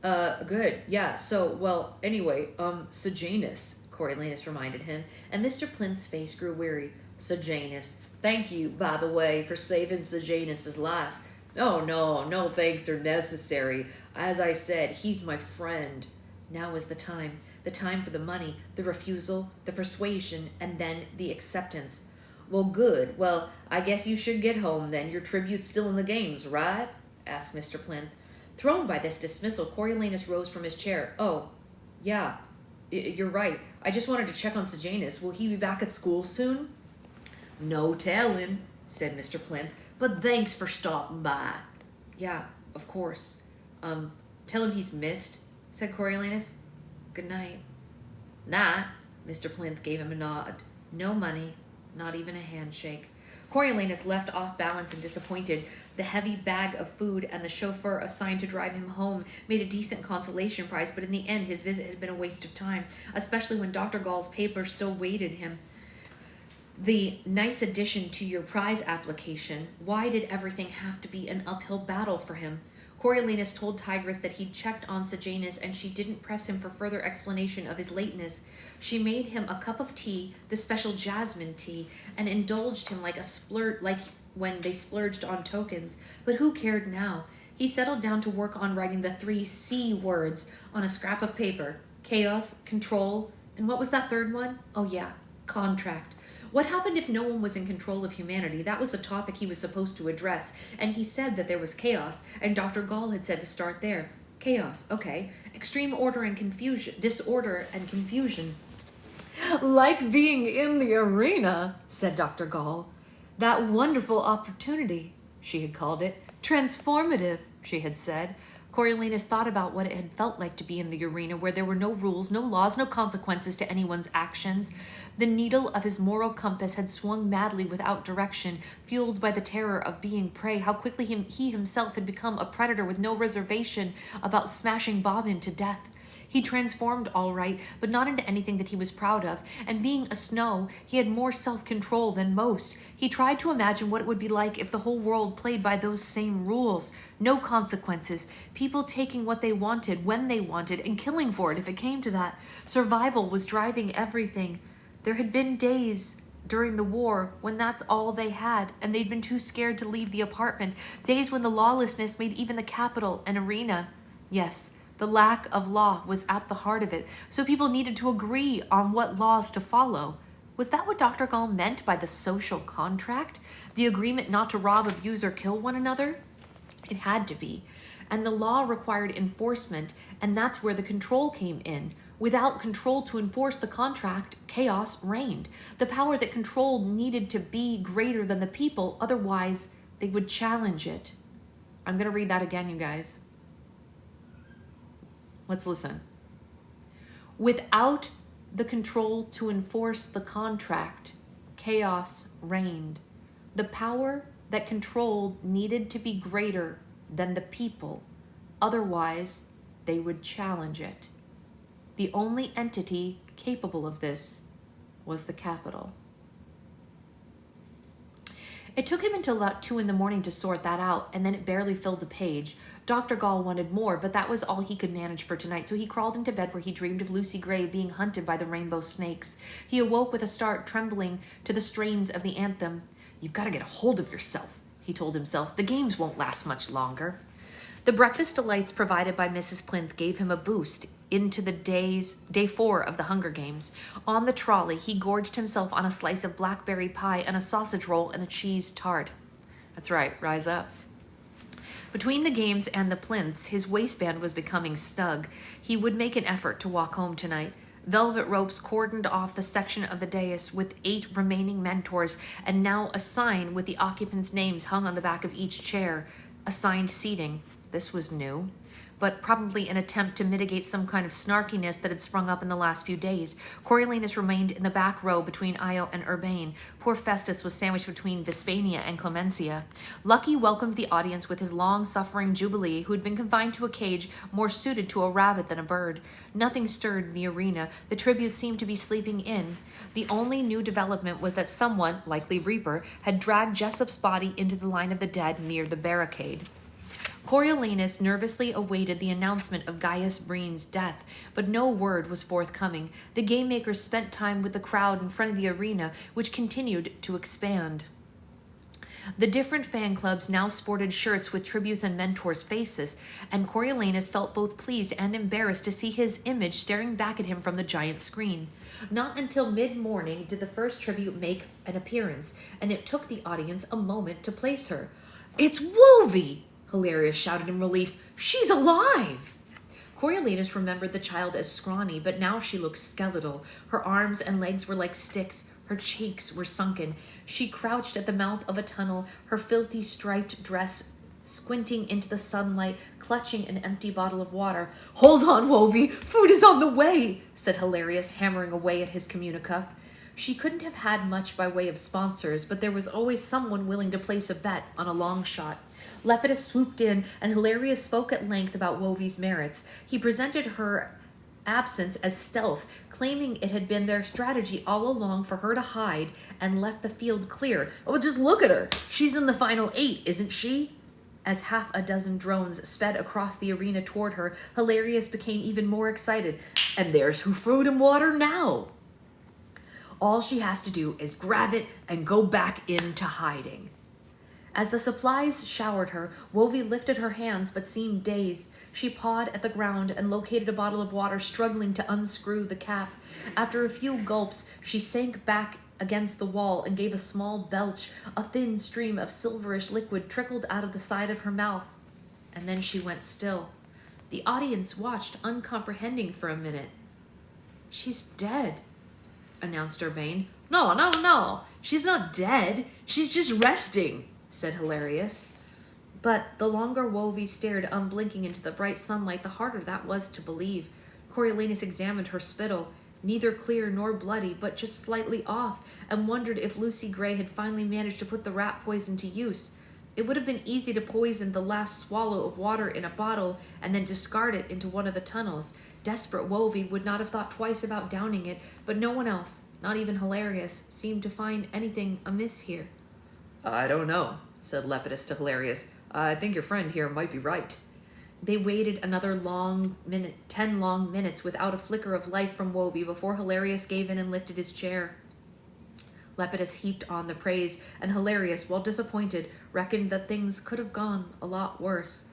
Good, yeah, so, well, anyway, Sejanus, Coriolanus reminded him, and Mr. Plinth's face grew weary. Sejanus. Thank you, by the way, for saving Sejanus's life. Oh, no thanks are necessary. As I said, he's my friend. Now is the time for the money, the refusal, the persuasion, and then the acceptance. Well, good. Well, I guess you should get home then. Your tribute's still in the games, right? Asked Mr. Plinth. Thrown by this dismissal, Coriolanus rose from his chair. Oh, yeah, you're right. I just wanted to check on Sejanus. Will he be back at school soon? No telling, said Mr. Plinth, but thanks for stopping by. Yeah, of course. Tell him he's missed, said Coriolanus. Good night. Night, Mr. Plinth gave him a nod. No money, not even a handshake. Coriolanus left off balance and disappointed. The heavy bag of food and the chauffeur assigned to drive him home made a decent consolation prize, but in the end his visit had been a waste of time, especially when Dr. Gall's paper still waited him. The nice addition to your prize application. Why did everything have to be an uphill battle for him? Coriolanus told Tigris that he'd checked on Sejanus, and she didn't press him for further explanation of his lateness. She made him a cup of tea, the special jasmine tea, and indulged him like when they splurged on tokens. But who cared now? He settled down to work on writing the 3 C words on a scrap of paper. Chaos, control, and what was that third one? Oh yeah, contract. What happened if no one was in control of humanity? That was the topic he was supposed to address, and he said that there was chaos, and Dr. Gall had said to start there. Chaos, okay. Extreme order and confusion, disorder and confusion. Like being in the arena, said Dr. Gall. That wonderful opportunity, she had called it. Transformative, she had said. Coriolanus thought about what it had felt like to be in the arena where there were no rules, no laws, no consequences to anyone's actions. The needle of his moral compass had swung madly without direction, fueled by the terror of being prey. How quickly he himself had become a predator with no reservation about smashing Bobbin to death. He transformed all right, but not into anything that he was proud of, and being a Snow, he had more self-control than most. He tried to imagine what it would be like if the whole world played by those same rules. No consequences, people taking what they wanted, when they wanted, and killing for it if it came to that. Survival was driving everything. There had been days during the war when that's all they had and they'd been too scared to leave the apartment. Days when the lawlessness made even the Capitol an arena. Yes, the lack of law was at the heart of it, so people needed to agree on what laws to follow. Was that what Dr. Gall meant by the social contract? The agreement not to rob, abuse, or kill one another? It had to be. And the law required enforcement, and that's where the control came in. Without control to enforce the contract, chaos reigned. The power that controlled needed to be greater than the people, otherwise they would challenge it. I'm going to read that again, you guys. Let's listen. Without the control to enforce the contract, chaos reigned. The power that controlled needed to be greater than the people, otherwise they would challenge it. The only entity capable of this was the Capitol. It took him until about 2 a.m. to sort that out, and then it barely filled the page. Dr. Gall wanted more, but that was all he could manage for tonight, so he crawled into bed where he dreamed of Lucy Gray being hunted by the rainbow snakes. He awoke with a start, trembling to the strains of the anthem. "You've got to get a hold of yourself," he told himself. "The games won't last much longer." The breakfast delights provided by Mrs. Plinth gave him a boost into the day 4 of the Hunger Games. On the trolley, he gorged himself on a slice of blackberry pie and a sausage roll and a cheese tart. That's right, rise up. Between the games and the Plinths, his waistband was becoming snug. He would make an effort to walk home tonight. Velvet ropes cordoned off the section of the dais with 8 remaining mentors, and now a sign with the occupants' names hung on the back of each chair. Assigned seating. This was new, but probably an attempt to mitigate some kind of snarkiness that had sprung up in the last few days. Coriolanus remained in the back row between Io and Urbane. Poor Festus was sandwiched between Vespania and Clemencia. Lucky welcomed the audience with his long-suffering Jubilee, who had been confined to a cage more suited to a rabbit than a bird. Nothing stirred in the arena. The tributes seemed to be sleeping in. The only new development was that someone, likely Reaper, had dragged Jessup's body into the line of the dead near the barricade. Coriolanus nervously awaited the announcement of Gaius Breen's death, but no word was forthcoming. The game makers spent time with the crowd in front of the arena, which continued to expand. The different fan clubs now sported shirts with tributes and mentors' faces, and Coriolanus felt both pleased and embarrassed to see his image staring back at him from the giant screen. Not until mid-morning did the first tribute make an appearance, and it took the audience a moment to place her. "It's Wolvie!" Hilarious shouted in relief. "She's alive!" Coriolanus remembered the child as scrawny, but now she looked skeletal. Her arms and legs were like sticks. Her cheeks were sunken. She crouched at the mouth of a tunnel, her filthy striped dress squinting into the sunlight, clutching an empty bottle of water. "Hold on, Wolvie! Food is on the way!" said Hilarious, hammering away at his communicuff. She couldn't have had much by way of sponsors, but there was always someone willing to place a bet on a long shot. Lepidus swooped in, and Hilarious spoke at length about Wolvie's merits. He presented her absence as stealth, claiming it had been their strategy all along for her to hide and left the field clear. "Oh, just look at her! She's in the final 8, isn't she?" As half a dozen drones sped across the arena toward her, Hilarious became even more excited. "And there's her food and water now! All she has to do is grab it and go back into hiding." As the supplies showered her, Wolvie lifted her hands but seemed dazed. She pawed at the ground and located a bottle of water, struggling to unscrew the cap. After a few gulps, she sank back against the wall and gave a small belch. A thin stream of silverish liquid trickled out of the side of her mouth, and then she went still. The audience watched, uncomprehending for a minute. "She's dead," announced Urbane. No, she's not dead. She's just resting," said Hilarious. But the longer Wolvie stared unblinking into the bright sunlight, the harder that was to believe. Coriolanus examined her spittle, neither clear nor bloody, but just slightly off, and wondered if Lucy Gray had finally managed to put the rat poison to use. It would have been easy to poison the last swallow of water in a bottle and then discard it into one of the tunnels. Desperate Wolvie would not have thought twice about downing it, but no one else, not even Hilarious, seemed to find anything amiss here. "I don't know," said Lepidus to Hilarious. "I think your friend here might be right." They waited another 10 long minutes without a flicker of life from Wolvie before Hilarious gave in and lifted his chair. Lepidus heaped on the praise, and Hilarious, while disappointed, reckoned that things could have gone a lot worse.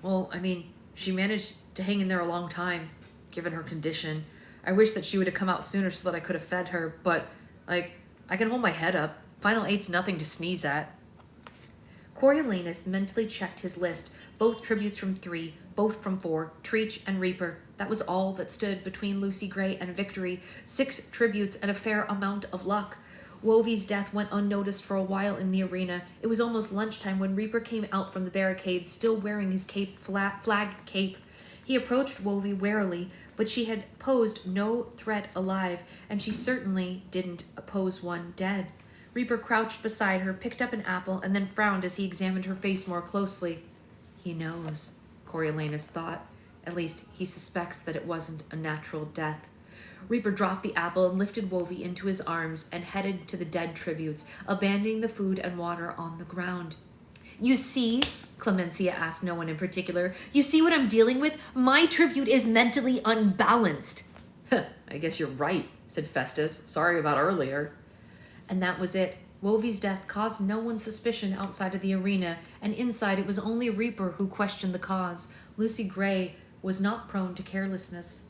Well, I mean, she managed to hang in there a long time, given her condition. I wish that she would have come out sooner so that I could have fed her, but, I can hold my head up. Final eight's nothing to sneeze at. Coriolanus mentally checked his list, both tributes from 3, both from 4, Treach and Reaper. That was all that stood between Lucy Gray and victory, 6 tributes and a fair amount of luck. Wovey's death went unnoticed for a while in the arena. It was almost lunchtime when Reaper came out from the barricade, still wearing his flag cape. He approached Wovey warily, but she had posed no threat alive, and she certainly didn't pose one dead. Reaper crouched beside her, picked up an apple, and then frowned as he examined her face more closely. He knows, Coriolanus thought. At least, he suspects that it wasn't a natural death. Reaper dropped the apple and lifted Wovey into his arms and headed to the dead tributes, abandoning the food and water on the ground. You see, Clemencia asked no one in particular, you see what I'm dealing with? My tribute is mentally unbalanced. I guess you're right, said Festus. Sorry about earlier. And that was it. Wovey's death caused no one's suspicion outside of the arena, and inside it was only Reaper who questioned the cause. Lucy Gray was not prone to carelessness.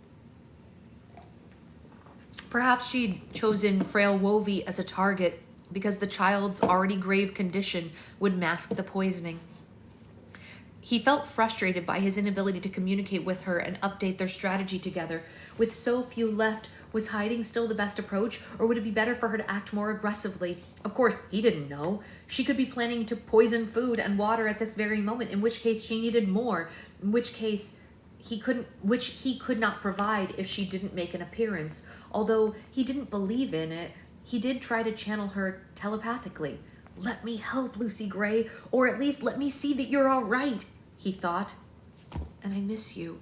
Perhaps she'd chosen frail Wovey as a target because the child's already grave condition would mask the poisoning. He felt frustrated by his inability to communicate with her and update their strategy together. With so few left, was hiding still the best approach, or would it be better for her to act more aggressively? Of course, he didn't know. She could be planning to poison food and water at this very moment, in which case she needed more, in which case he could not provide if she didn't make an appearance. Although he didn't believe in it, he did try to channel her telepathically. Let me help, Lucy Gray, or at least let me see that you're all right, he thought. And I miss you.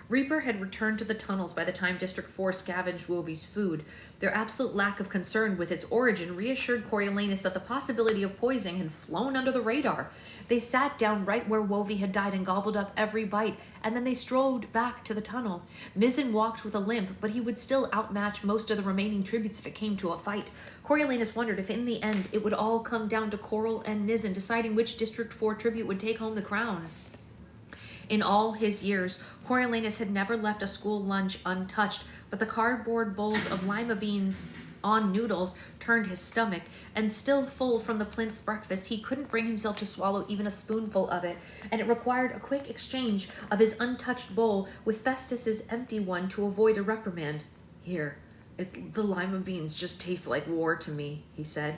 Reaper had returned to the tunnels by the time District 4 scavenged Wovey's food. Their absolute lack of concern with its origin reassured Coriolanus that the possibility of poisoning had flown under the radar. They sat down right where Wovey had died and gobbled up every bite, and then they strolled back to the tunnel. Mizzen walked with a limp, but he would still outmatch most of the remaining tributes if it came to a fight. Coriolanus wondered if in the end it would all come down to Coral and Mizzen deciding which District 4 tribute would take home the crown. In all his years, Coriolanus had never left a school lunch untouched, but the cardboard bowls of lima beans on noodles turned his stomach, and still full from the Plinth's breakfast, he couldn't bring himself to swallow even a spoonful of it, and it required a quick exchange of his untouched bowl with Festus's empty one to avoid a reprimand. Here, the lima beans just taste like war to me, he said.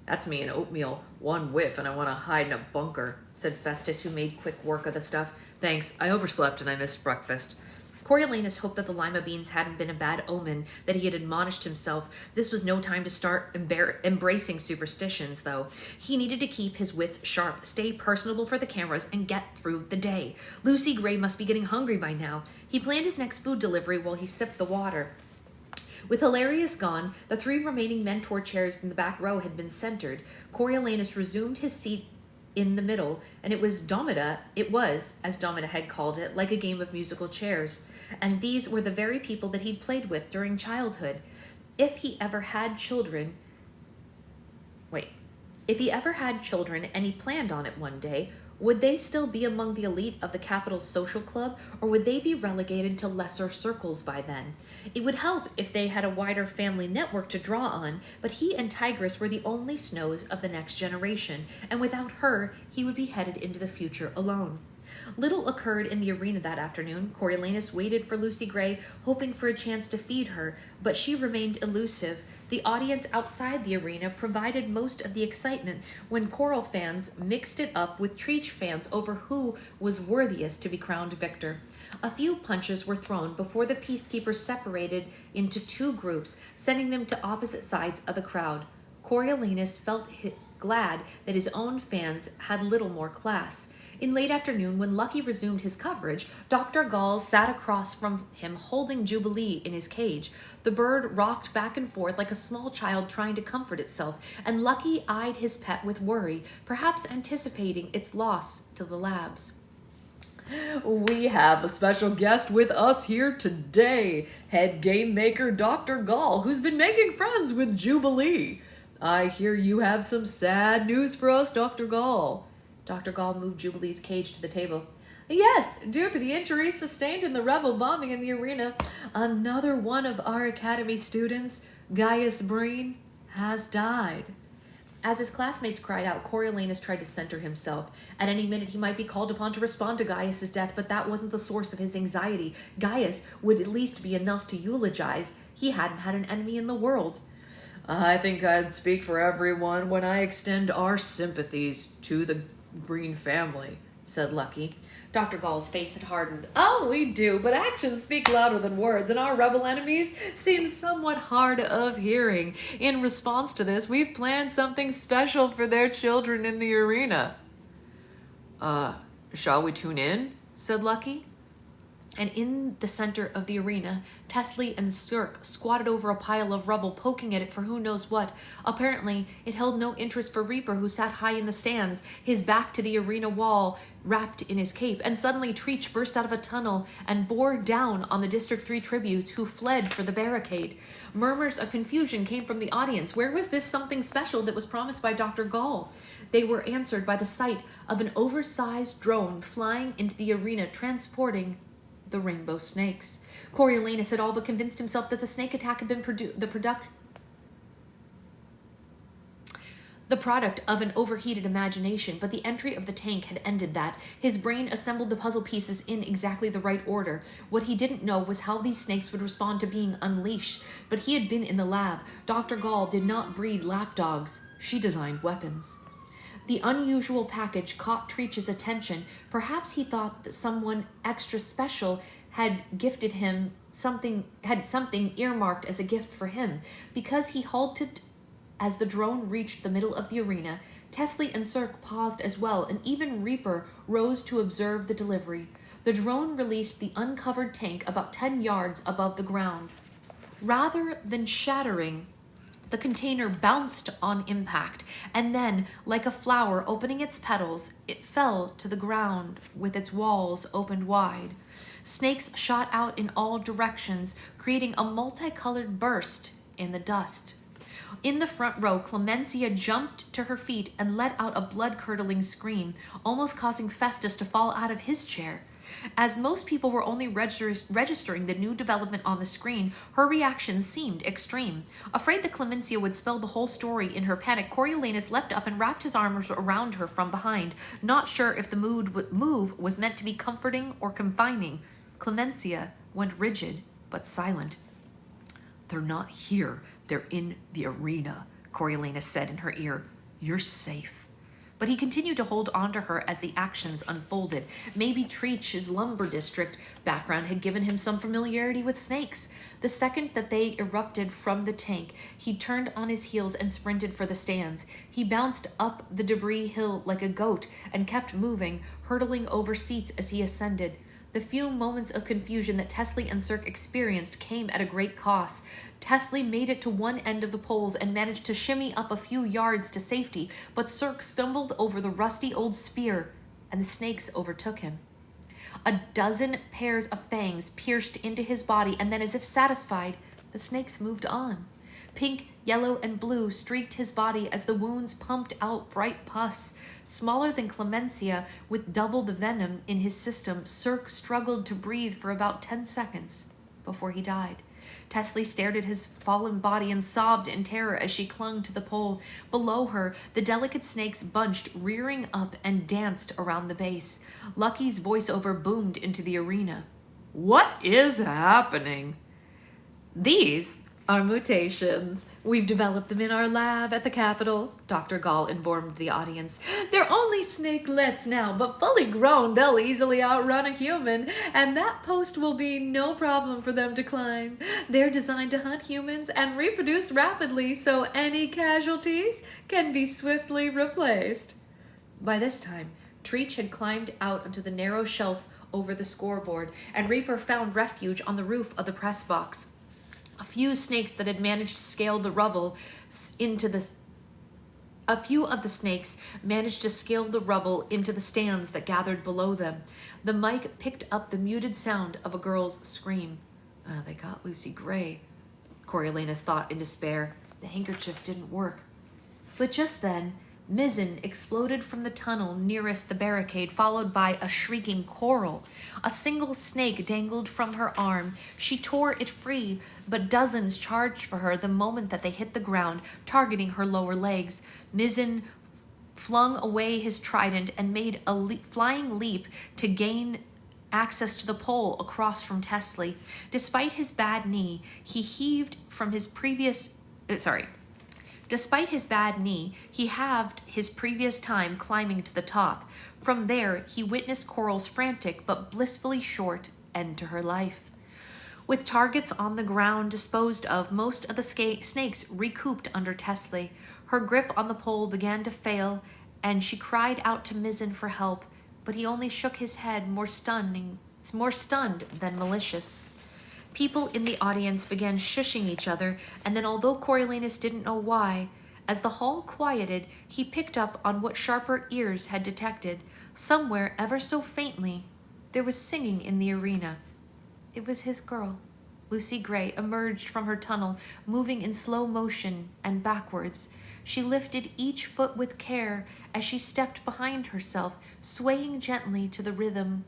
That's me and oatmeal, one whiff, and I want to hide in a bunker, said Festus, who made quick work of the stuff. Thanks, I overslept and I missed breakfast. Coriolanus hoped that the lima beans hadn't been a bad omen, that he had admonished himself. This was no time to start embracing superstitions, though. He needed to keep his wits sharp, stay personable for the cameras, and get through the day. Lucy Gray must be getting hungry by now. He planned his next food delivery while he sipped the water. With Hilarious gone, the 3 remaining mentor chairs in the back row had been centered. Coriolanus resumed his seat in the middle, and it was, as Domina had called it, like a game of musical chairs. And these were the very people that he'd played with during childhood. If he ever had children, and he planned on it one day, would they still be among the elite of the capital's social club, or would they be relegated to lesser circles by then? It would help if they had a wider family network to draw on, but he and Tigris were the only Snows of the next generation, and without her, he would be headed into the future alone. Little occurred in the arena that afternoon. Coriolanus waited for Lucy Gray, hoping for a chance to feed her, but she remained elusive. The audience outside the arena provided most of the excitement when Coral fans mixed it up with Treach fans over who was worthiest to be crowned victor. A few punches were thrown before the peacekeepers separated into 2 groups, sending them to opposite sides of the crowd. Coriolanus felt glad that his own fans had little more class. In late afternoon, when Lucky resumed his coverage, Dr. Gall sat across from him holding Jubilee in his cage. The bird rocked back and forth like a small child trying to comfort itself, and Lucky eyed his pet with worry, perhaps anticipating its loss to the labs. We have a special guest with us here today, head game maker Dr. Gall, who's been making friends with Jubilee. I hear you have some sad news for us, Dr. Gall. Dr. Gall moved Jubilee's cage to the table. Yes, due to the injuries sustained in the rebel bombing in the arena, another one of our academy students, Gaius Breen, has died. As his classmates cried out, Coriolanus tried to center himself. At any minute he might be called upon to respond to Gaius's death, but that wasn't the source of his anxiety. Gaius would at least be enough to eulogize. He hadn't had an enemy in the world. I think I'd speak for everyone when I extend our sympathies to the Breen family, said Lucky. Dr. Gall's face had hardened. Oh, we do, but actions speak louder than words, and our rebel enemies seem somewhat hard of hearing. In response to this, we've planned something special for their children in the arena. Shall we tune in? Said Lucky. And in the center of the arena, Tesley and Cirque squatted over a pile of rubble, poking at it for who knows what. Apparently, it held no interest for Reaper, who sat high in the stands, his back to the arena wall, wrapped in his cape. And suddenly, Treach burst out of a tunnel and bore down on the District 3 tributes, who fled for the barricade. Murmurs of confusion came from the audience. Where was this something special that was promised by Dr. Gall? They were answered by the sight of an oversized drone flying into the arena, transporting the rainbow snakes. Coriolanus had all but convinced himself that the snake attack had been the product of an overheated imagination, but the entry of the tank had ended that. His brain assembled the puzzle pieces in exactly the right order. What he didn't know was how these snakes would respond to being unleashed, but he had been in the lab. Dr. Gall did not breed lapdogs. She designed weapons. The unusual package caught Treach's attention. Perhaps he thought that someone extra special had gifted him something earmarked as a gift for him. Because he halted as the drone reached the middle of the arena, Tesley and Cirque paused as well, and even Reaper rose to observe the delivery. The drone released the uncovered tank about 10 yards above the ground. Rather than shattering, the container bounced on impact, and then, like a flower opening its petals, it fell to the ground with its walls opened wide. Snakes shot out in all directions, creating a multicolored burst in the dust. In the front row, Clemencia jumped to her feet and let out a blood-curdling scream, almost causing Festus to fall out of his chair. As most people were only registering the new development on the screen, her reaction seemed extreme. Afraid that Clemencia would spell the whole story in her panic, Coriolanus leapt up and wrapped his arms around her from behind, not sure if the move was meant to be comforting or confining. Clemencia went rigid but silent. They're not here. They're in the arena, Coriolanus said in her ear. You're safe. But he continued to hold on to her as the actions unfolded. Maybe Treach's lumber district background had given him some familiarity with snakes. The second that they erupted from the tank, he turned on his heels and sprinted for the stands. He bounced up the debris hill like a goat and kept moving, hurtling over seats as he ascended. The few moments of confusion that Tesley and Cirque experienced came at a great cost. Tesley made it to one end of the poles and managed to shimmy up a few yards to safety, but Cirque stumbled over the rusty old spear, and the snakes overtook him. A dozen pairs of fangs pierced into his body, and then, as if satisfied, the snakes moved on. Pink, yellow, and blue streaked his body as the wounds pumped out bright pus. Smaller than Clemencia, with double the venom in his system, Cirque struggled to breathe for about 10 seconds before he died. Tesley stared at his fallen body and sobbed in terror as she clung to the pole. Below her, the delicate snakes bunched, rearing up, and danced around the base. Lucky's voiceover boomed into the arena. What is happening? These are mutations. We've developed them in our lab at the Capitol, Dr. Gall informed the audience. They're only snakelets now, but fully grown, they'll easily outrun a human, and that post will be no problem for them to climb. They're designed to hunt humans and reproduce rapidly, so any casualties can be swiftly replaced. By this time, Treach had climbed out onto the narrow shelf over the scoreboard, and Reaper found refuge on the roof of the press box. A few snakes that had managed to scale the rubble into the A few of the snakes managed to scale the rubble into the stands that gathered below them. The mic picked up the muted sound of a girl's scream. They got Lucy Gray, Coriolanus thought in despair. The handkerchief didn't work. But just then, Mizzen exploded from the tunnel nearest the barricade, followed by a shrieking Coral. A single snake dangled from her arm. She tore it free, but dozens charged for her the moment that they hit the ground, targeting her lower legs. Mizzen flung away his trident and made a flying leap to gain access to the pole across from Tesley. Despite his bad knee, he heaved from his previous... Despite his bad knee, he halved his previous time climbing to the top. From there, he witnessed Coral's frantic but blissfully short end to her life. With targets on the ground disposed of, most of the snakes recouped under Tesley. Her grip on the pole began to fail, and she cried out to Mizzen for help, but he only shook his head, more stunned than malicious. People in the audience began shushing each other, and then although Coriolanus didn't know why, as the hall quieted, he picked up on what sharper ears had detected. Somewhere, ever so faintly, there was singing in the arena. It was his girl. Lucy Gray emerged from her tunnel, moving in slow motion and backwards. She lifted each foot with care as she stepped behind herself, swaying gently to the rhythm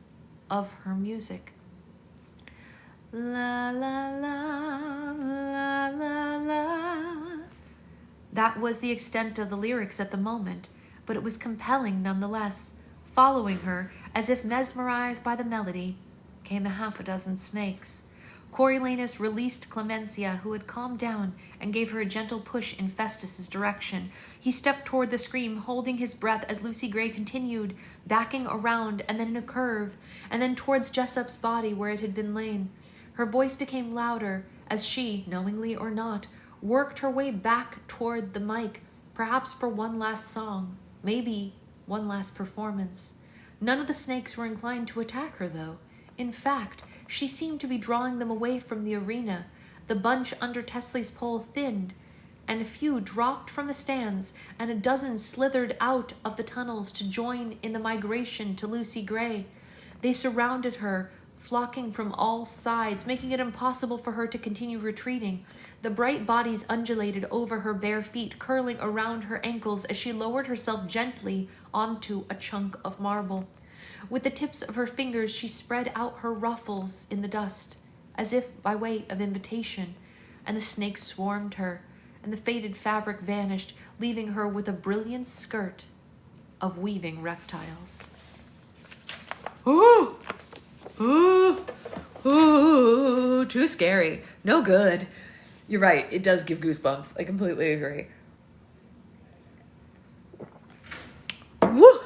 of her music. La la la, la la la. That was the extent of the lyrics at the moment, but it was compelling nonetheless. Following her, as if mesmerized by the melody, came a half a dozen snakes. Coriolanus released Clemencia, who had calmed down, and gave her a gentle push in Festus's direction. He stepped toward the scream, holding his breath as Lucy Gray continued, backing around and then in a curve, and then towards Jessup's body where it had been lain. Her voice became louder as she, knowingly or not, worked her way back toward the mic, perhaps for one last song, maybe one last performance. None of the snakes were inclined to attack her, though. In fact, she seemed to be drawing them away from the arena. The bunch under Tesley's pole thinned, and a few dropped from the stands, and a dozen slithered out of the tunnels to join in the migration to Lucy Gray. They surrounded her, flocking from all sides, making it impossible for her to continue retreating. The bright bodies undulated over her bare feet, curling around her ankles as she lowered herself gently onto a chunk of marble. With the tips of her fingers, she spread out her ruffles in the dust, as if by way of invitation, and the snakes swarmed her, and the faded fabric vanished, leaving her with a brilliant skirt of weaving reptiles. Ooh! Ooh! Ooh! Too scary. No good. You're right, it does give goosebumps. I completely agree. Woo!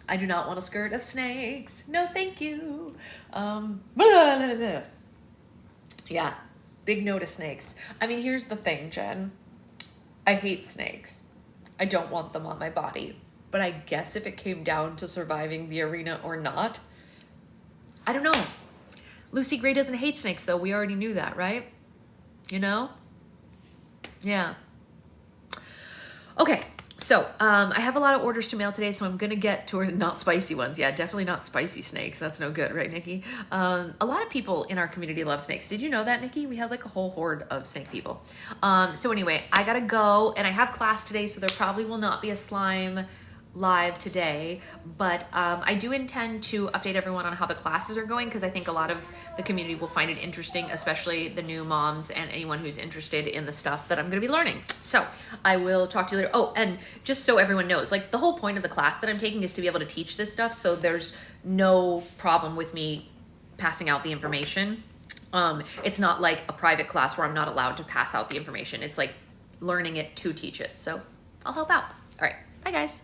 I do not want a skirt of snakes. No, thank you. Blah, blah, blah, blah. Yeah, big no to snakes. I mean, here's the thing, Jen. I hate snakes. I don't want them on my body. But I guess if it came down to surviving the arena or not, I don't know. Lucy Gray doesn't hate snakes, though. We already knew that, right? You know? Yeah. Okay. So, I have a lot of orders to mail today, so I'm going to get to not spicy ones. Yeah, definitely not spicy snakes. That's no good, right, Nikki? A lot of people in our community love snakes. Did you know that, Nikki? We have like a whole horde of snake people. So anyway, I got to go, and I have class today, so there probably will not be a slime live today, but I do intend to update everyone on how the classes are going, because I think a lot of the community will find it interesting, especially the new moms and anyone who's interested in the stuff that I'm going to be learning. So I will talk to you later. Oh, and just so everyone knows, like, the whole point of the class that I'm taking is to be able to teach this stuff, so there's no problem with me passing out the information. It's not like a private class where I'm not allowed to pass out the information. It's like learning it to teach it. So I'll help out. All right. Bye, guys.